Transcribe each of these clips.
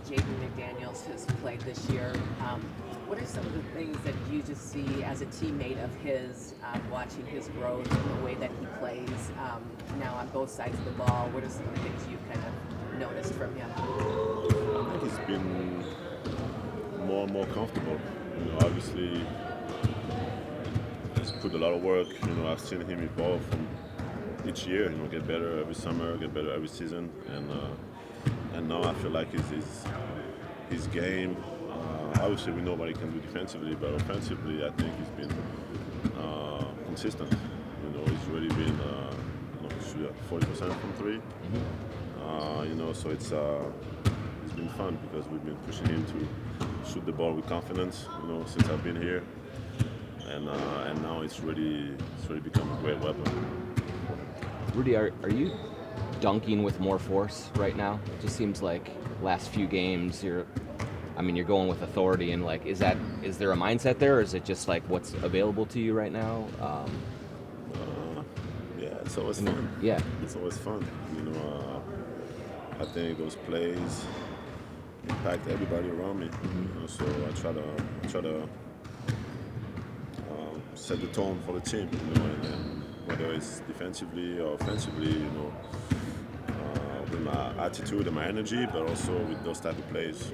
Jaden McDaniels has played this year. What are some of the things that you just see as a teammate of his, watching his growth and the way that he plays now on both sides of the ball? What are some of the things you've kind of noticed from him? I think he's been more and more comfortable. Obviously, he's put a lot of work. I've seen him evolve from each year. Get better every summer, get better every season, and now I feel like his game. Obviously, we know what he can do defensively, but offensively, I think he's been consistent. He's really been 40% from three. So it's been fun because we've been pushing him to shoot the ball with confidence. Since I've been here, and now it's really become a great weapon. Rudy, are you dunking with more force right now? It just seems like last few games you're going with authority, and is there a mindset there, or is it just like what's available to you right now? Yeah, it's always fun. Yeah, it's always fun. I think those plays impact everybody around me. So I try to set the tone for the team. And whether it's defensively or offensively, with my attitude and my energy, but also with those type of plays.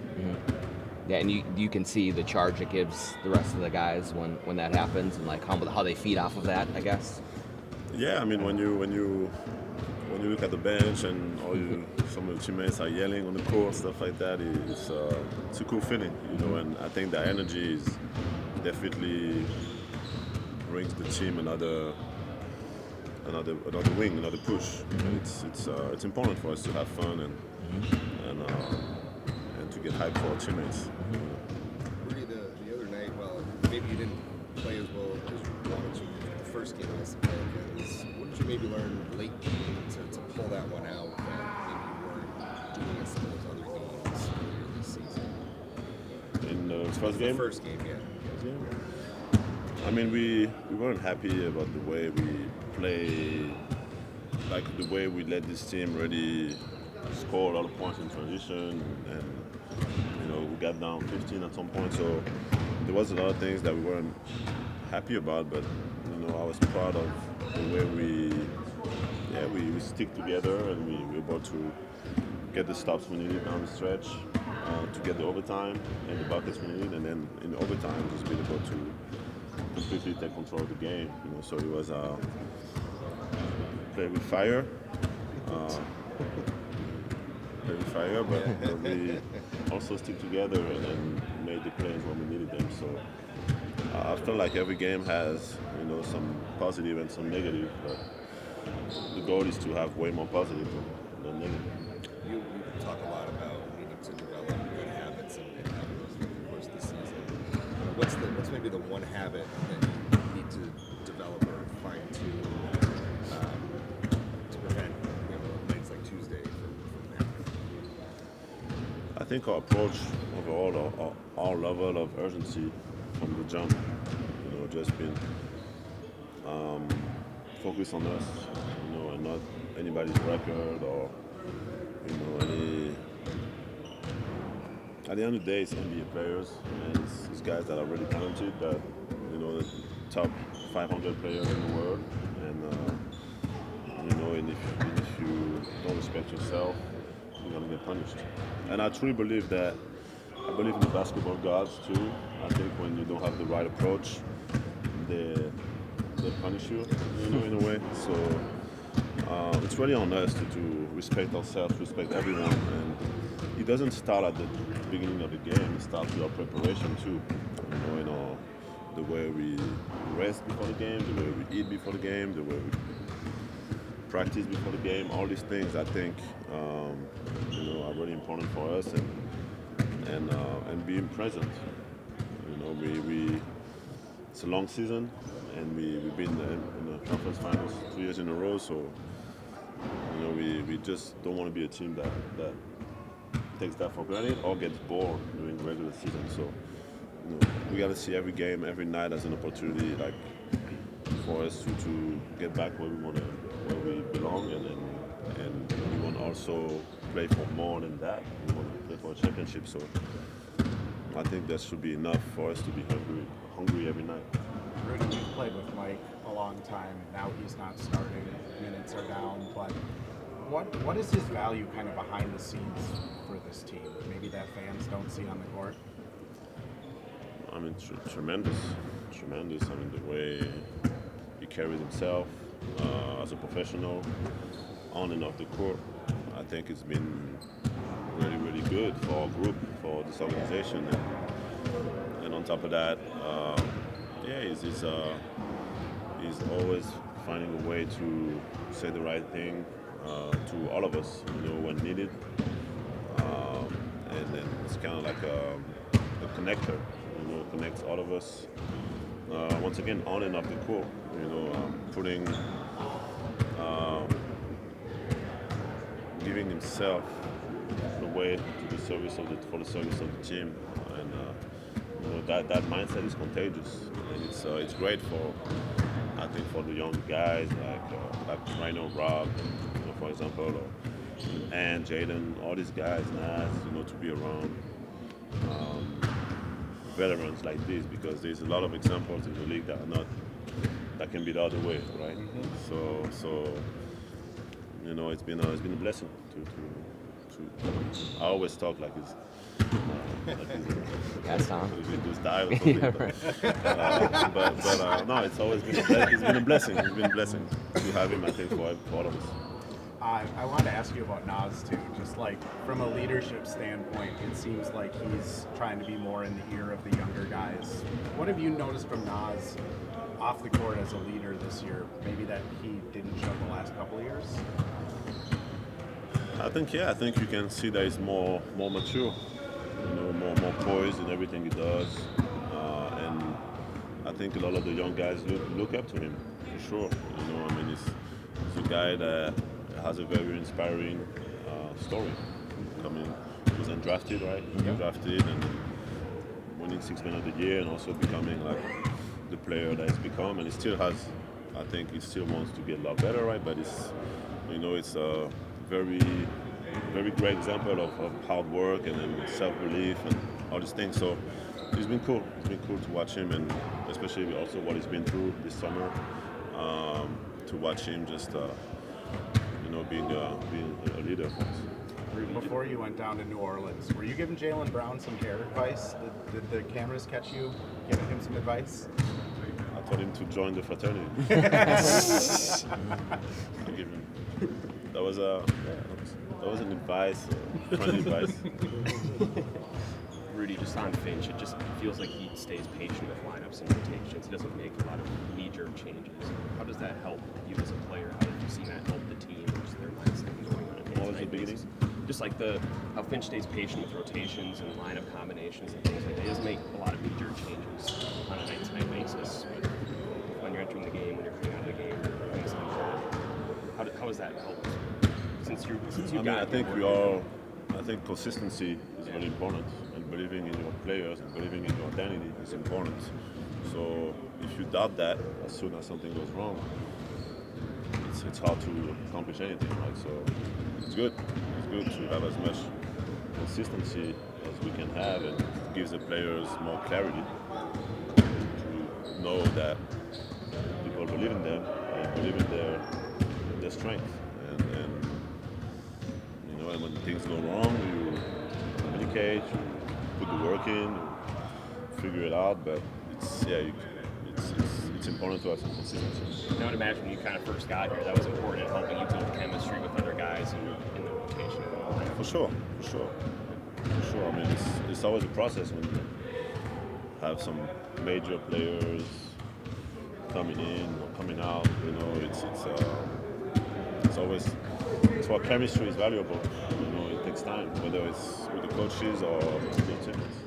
Yeah, and you can see the charge it gives the rest of the guys when that happens, and how they feed off of that, I guess. Yeah, when you look at the bench and some of the teammates are yelling on the court, stuff like that, it's a cool feeling, And I think that energy is definitely brings the team another wing, another push. It's important for us to have fun and to get hyped for our teammates. Rudy, the other night, well, maybe you didn't play as well as you wanted to the first game against the Pelicans. What did you maybe learn late game to pull that one out that maybe you weren't doing against some of those other games earlier this season? In the first game? The first game, yeah. We weren't happy about the way we play, like the way we let this team really score a lot of points in transition, and we got down 15 at some point. So there was a lot of things that we weren't happy about, but I was proud of the way we stick together, and we were able to get the stops we needed down the stretch, to get the overtime and the buckets we needed, and then in overtime just being able to completely take control of the game. So it was play with fire. But we also stick together and made the plays when we needed them. So I feel like every game has some positive and some negative, but the goal is to have way more positive than negative. You talk a lot about needing to develop good habits and having those through the course of the season. What's maybe the one habit that you need to develop or fine tune to prevent nights like Tuesday from happening? I think our approach overall, our level of urgency from the jump, just been focused on us, and not anybody's record or any. At the end of the day, it's NBA players, and it's guys that are really talented, that the top 500 players in the world, and if you don't respect yourself, you're gonna get punished. And I truly believe that. I believe in the basketball gods too. I think when you don't have the right approach, they punish you, in a way. So it's really on us to respect ourselves, respect everyone, and it doesn't start at the beginning of the game. It starts with our preparation too. The way we rest before the game, the way we eat before the game, the way we practice before the game. All these things, I think, are really important for us, and being present. It's a long season, and we've been in the conference finals 3 years in a row. So we just don't want to be a team that takes that for granted or gets bored during the regular season. So we got to see every game, every night as an opportunity, like for us to get back where we belong, and we want to also play for more than that. We want to play for a championship. So I think that should be enough for us to be hungry every night. Rudy, you've played with Mike a long time. Now he's not starting. Minutes are down. But what is his value kind of behind the scenes for this team? Maybe that fans don't see on the court? I mean, tremendous. I mean, the way he carries himself as a professional on and off the court, I think it's been really, really good for our group, for this organization. And on top of that, he's always finding a way to say the right thing to all of us, when needed. And then it's kind of like a connector, connects all of us. Once again, on and off the court, putting, giving himself away to the service for the service of the team, and that mindset is contagious, and it's great I think for the young guys like right now Rob, for example, and Jaylen, all these guys, Nas, to be around veterans like this, because there's a lot of examples in the league that can be the other way, right? Mm-hmm. So it's been a blessing to I always talk like it's That's Tom. Just die or something. Yeah, right. But no, it's always been a blessing. It's been a blessing to have him, I think, for all of us. I wanted to ask you about Nas too. Just like from a leadership standpoint, it seems like he's trying to be more in the ear of the younger guys. What have you noticed from Nas off the court as a leader this year? Maybe that he didn't show the last couple of years. I think you can see that he's more mature, more poised in everything he does, and I think a lot of the young guys look up to him for sure. I mean, he's a guy that has a very inspiring story. He was undrafted, right? Undrafted and winning 6 Man of the Year, and also becoming like the player that he's become, and he still has. I think he still wants to get a lot better, right? But it's a very, very great example of hard work and self-belief and all these things. So it's been cool. It's been cool to watch him, and especially also what he's been through this summer. To watch him just, being a leader for us. Before you went down to New Orleans, were you giving Jaylen Brown some hair advice? Did the cameras catch you giving him some advice? I told him to join the fraternity. That was an advice, friendly advice. Rudy, just on Finch, it just feels like he stays patient with lineups and rotations. He doesn't make a lot of knee-jerk changes. How does that help you as a player? How did you see that help the team or just their mindset going on? What was the beginning? Just like how Finch stays patient with rotations and lineup combinations and things like that. He doesn't make a lot of knee-jerk changes on a night-to-night basis. But when you're entering the game, when you're coming out of the game, things like that. How has that helped? I think consistency is really important, and believing in your players and believing in your identity is important. So if you doubt that, as soon as something goes wrong, it's hard to accomplish anything, right? So it's good. It's good to have as much consistency as we can have, and it gives the players more clarity to know that people believe in them and believe in their strength. And when things go wrong, you communicate, you put the work in, you figure it out. But it's important to have some consistency. I would imagine when you kind of first got here, that was important in helping you build chemistry with other guys in the rotation. For sure. I mean, it's always a process when you have some major players coming in or coming out. It's why chemistry is valuable. It takes time, whether it's with the coaches or with the teammates.